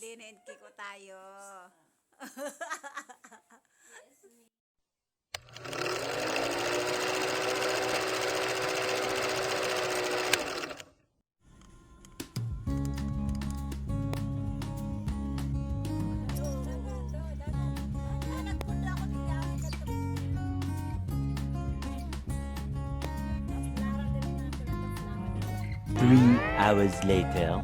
Nainki ko tayo. Three hours later.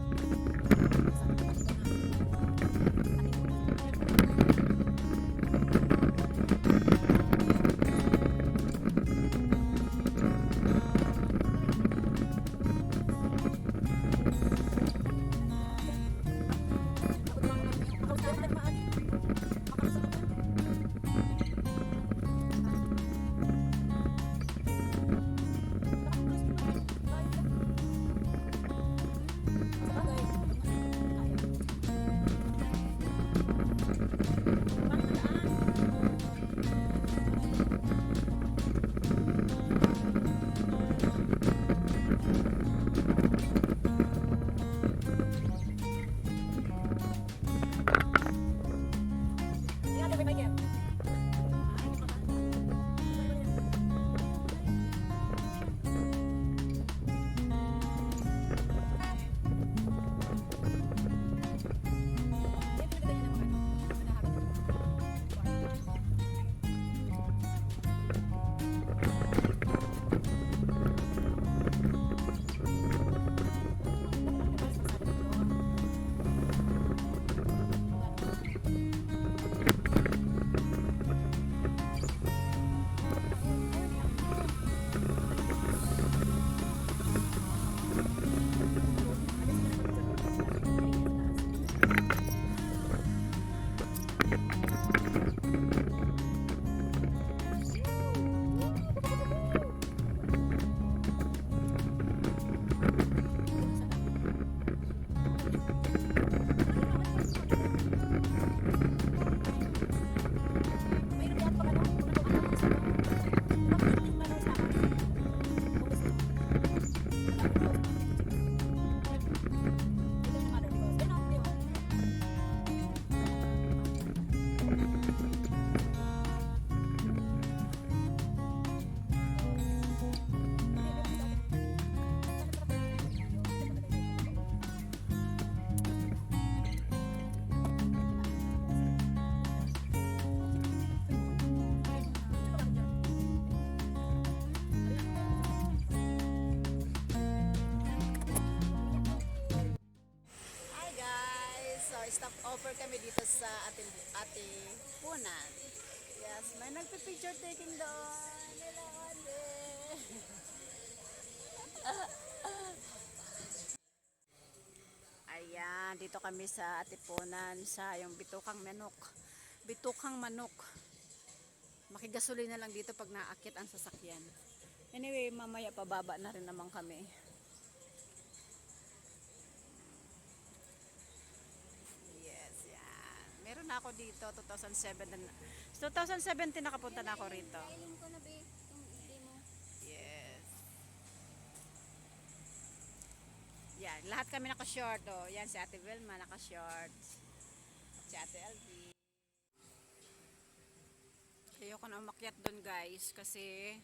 Stop over kami dito sa ate Punan. Yes, may nagpi-picture taking doon. Hello, ate. Ayan, dito kami sa ate Punan sa yung bitukang manok. Bitukang manok. Makigasolina na lang dito pag naakit ang sasakyan. Anyway, mamaya pababa na rin naman kami. Meron na ako dito 2017 nakapunta na ako rito. Yes. Yan, lahat kami naka-short oh. Yan si Ate Vilma naka-short. Si Ate LV. Ayoko na umakyat doon guys kasi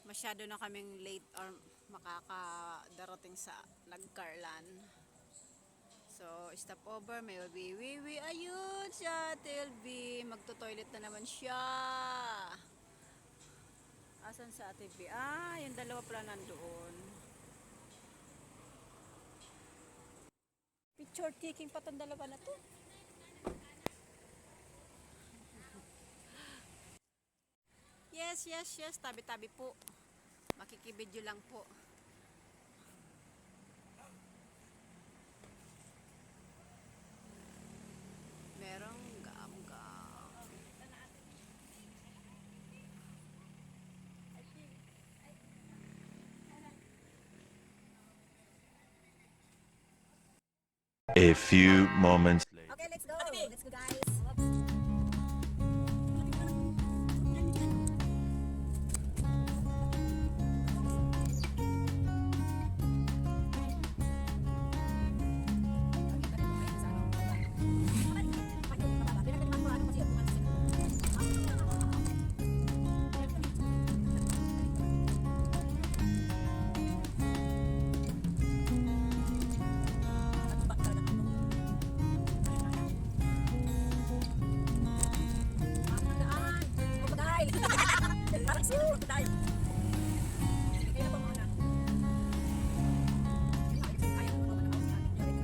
masyado na kaming late or makakadarating sa Nagcarlan. So, stop over, may wiwi. Ayun siya, TLB. Magto-toilet na naman siya. Asan sa TLB? Ah, yung dalawa pala nandoon. Picture taking pa tong dalawa na to. Yes. Tabi-tabi po. Makikibidyo lang po. Merong gam-gam. A few moments later. Okay, let's go. Let's go, guys. Tayo. Sige, kayo na po muna. Ayaw mo naman ako sa atin.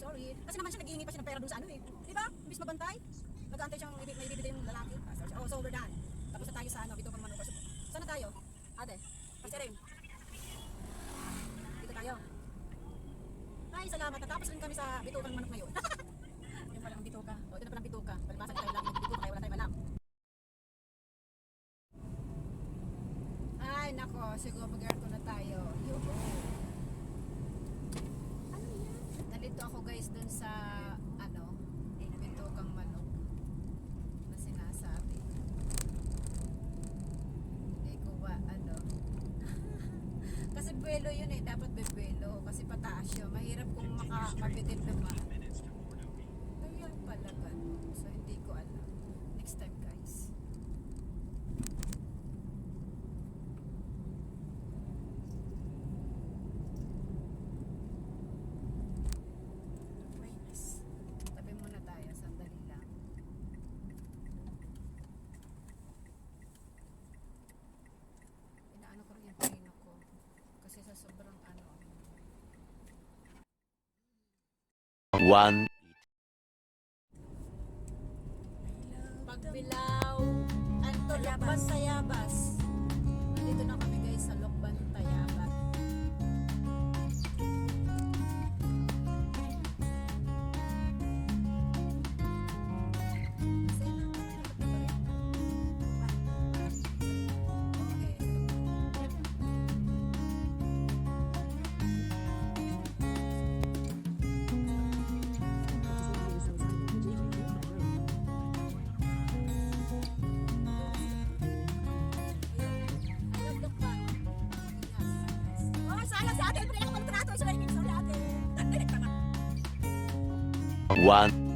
Sorry. Kasi naman siya naghihingi pa siya ng pera dun sa ano eh. Di ba? Imbis mabantay. Nag-aantay siyang may bibigay yung lalaki. Oh, so we're done. Tapos na tayo sa ano, Bito pang Manok. Saan na tayo? Ate, Pastor Ring. Dito tayo. Ay, salamat. Natapos rin kami sa Bito pang Manok ngayon. Yung palang Bituka. O, ito na palang Bituka. Palipasan tayo lang ng Bituka kaya wala tayong alam. Ay, nako. Siguro mag-aircon na tayo. Yuhu. Nalito ako guys dun sa ano, Bitukang Manok na sinasabi. Hindi ko ba ano. Kasi buwelo yun eh, dapat buwelo kasi pataas yun. Mahirap kung mabitin naman. Ayan pala ganun. So hindi ko alam. Next time guys. Tabi muna tayo, sandali lang. Inaano ko rin yung pino ko. Kasi sa sobrang ano. One. Pagbilaw. Anto lang Tayabas. Nandito na kami guys sa Lokban, Tayabas. One.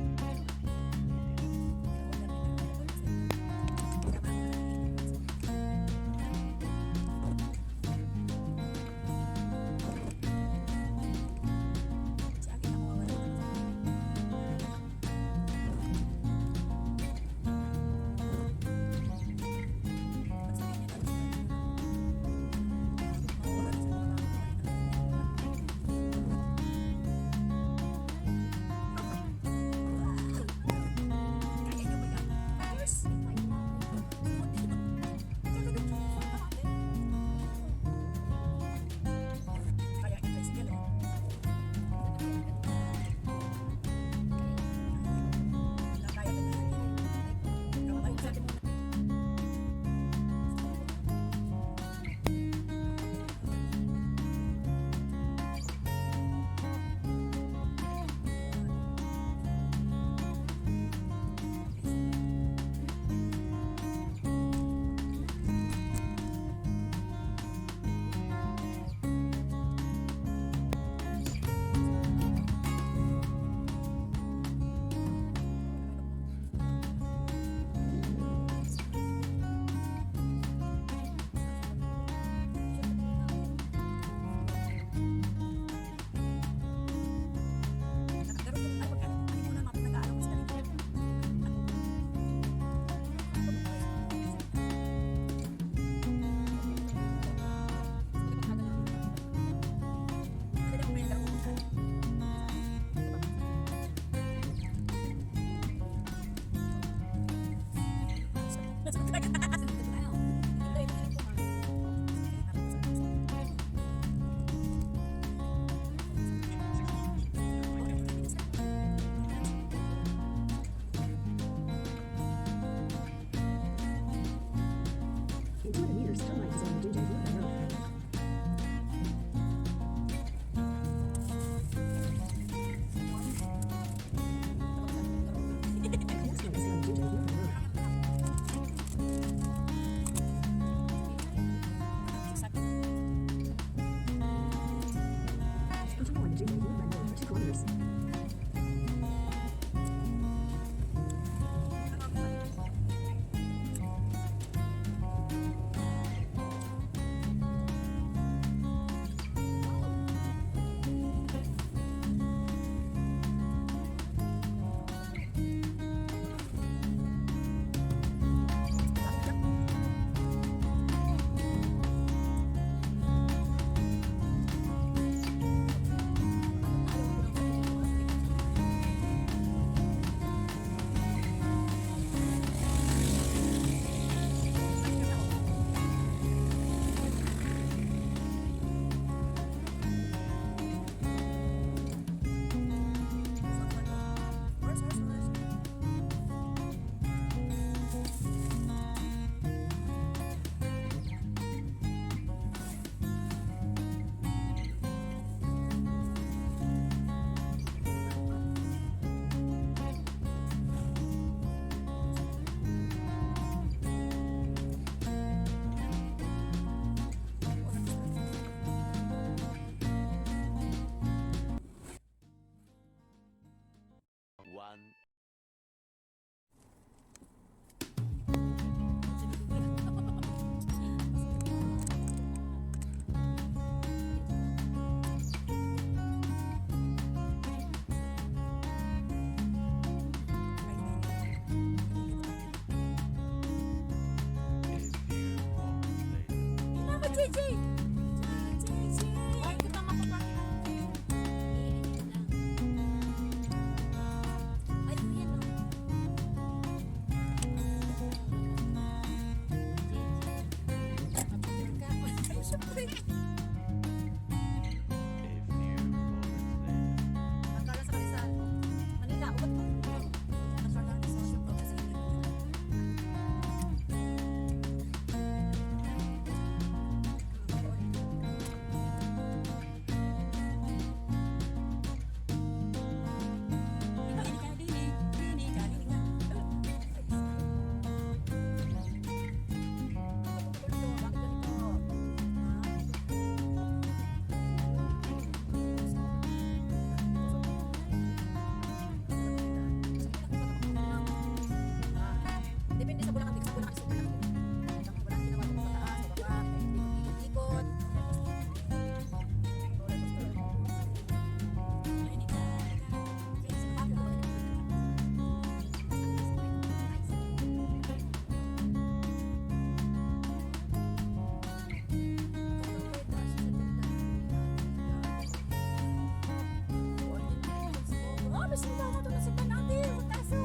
may simbahan na ito na simbahan natin. Taso.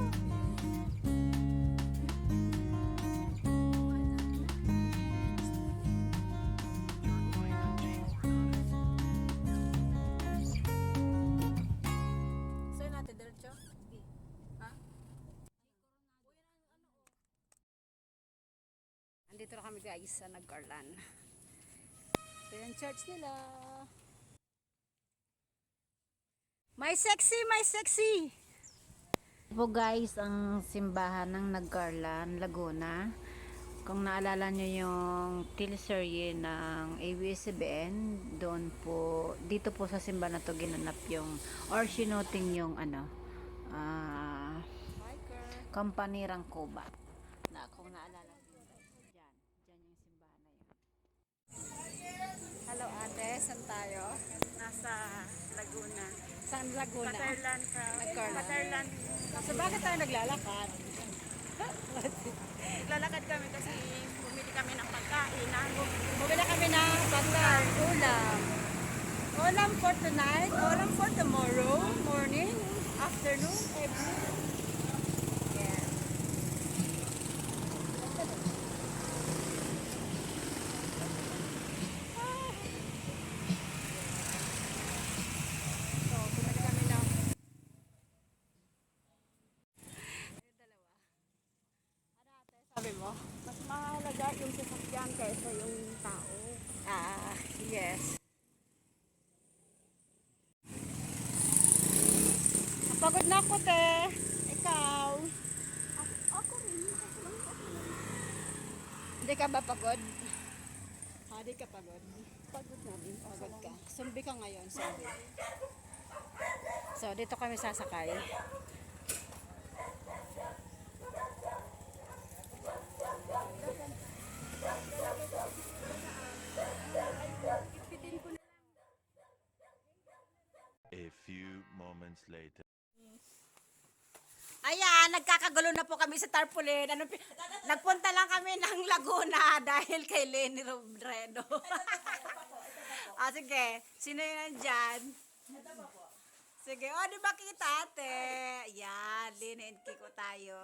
Sa'yo natin, diretso? Ha? Andito na kami guys sa Nagcarlan. Ito yung church nila. My sexy, my sexy! Po guys, ang simbahan ng Nagcarlan, Laguna. Kung naalala nyo yung teleserye ng ABS-CBN, doon po, dito po sa simbahan na to ginanap yung, or sinuting yung company Rangcoba. Na kung naalala nyo guys, dyan yung simbahan na yun. Hello ate, saan tayo? Nasa Laguna. Saan Laguna? Paterlan ka. Nagcarlan. Paterlan. So bakit tayo naglalakad? Naglalakad kami kasi bumili kami ng pagkain. Bumili kami ng pagkain, ulam. Ulam for tonight, ulam for tomorrow, morning, afternoon, evening. Yeah. So, bumili kami ng sabi mo? Mas mahalaga yung sasakyan kaysa yung tao. Ah, yes. Napagod na ako, te. Ikaw? Ako rin. Hindi ka ba pagod? Hindi ka pagod. Pagod na rin. Pagod ka. Sumbi ka ngayon, sumbi. So, dito kami sasakay. A few moments later. Ayan, nagkakagulo na po kami sa tarpaulin. Nagpunta lang kami ng Laguna dahil kay Lenny Robredo. Sige. Sino yung nandyan? Sige. O, di ba kita, ate? Ayan, Lenny and Kiko tayo.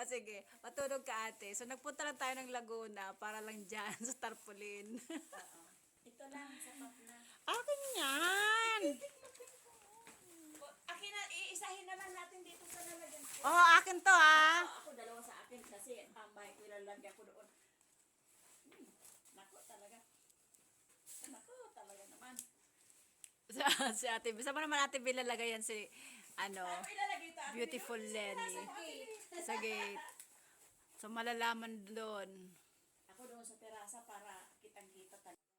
Sige. Matulog ka, ate. So, nagpunta lang tayo ng Laguna para lang dyan sa tarpaulin. Ito lang, sapat na. Akin yan! Akin na, iisahin na lang natin dito sa lalagyan ko. Oh, akin to, ha? Ako dalawa sa akin kasi tambay ko ilalagyan ko doon. Nako talaga. Nako talaga naman. Si ate, bisa mo naman ate bilalagay yan si, Ilalagay ito. beautiful Lenny. Sa gate. So, malalaman doon. Ako doon sa terasa para kitang-kita talaga.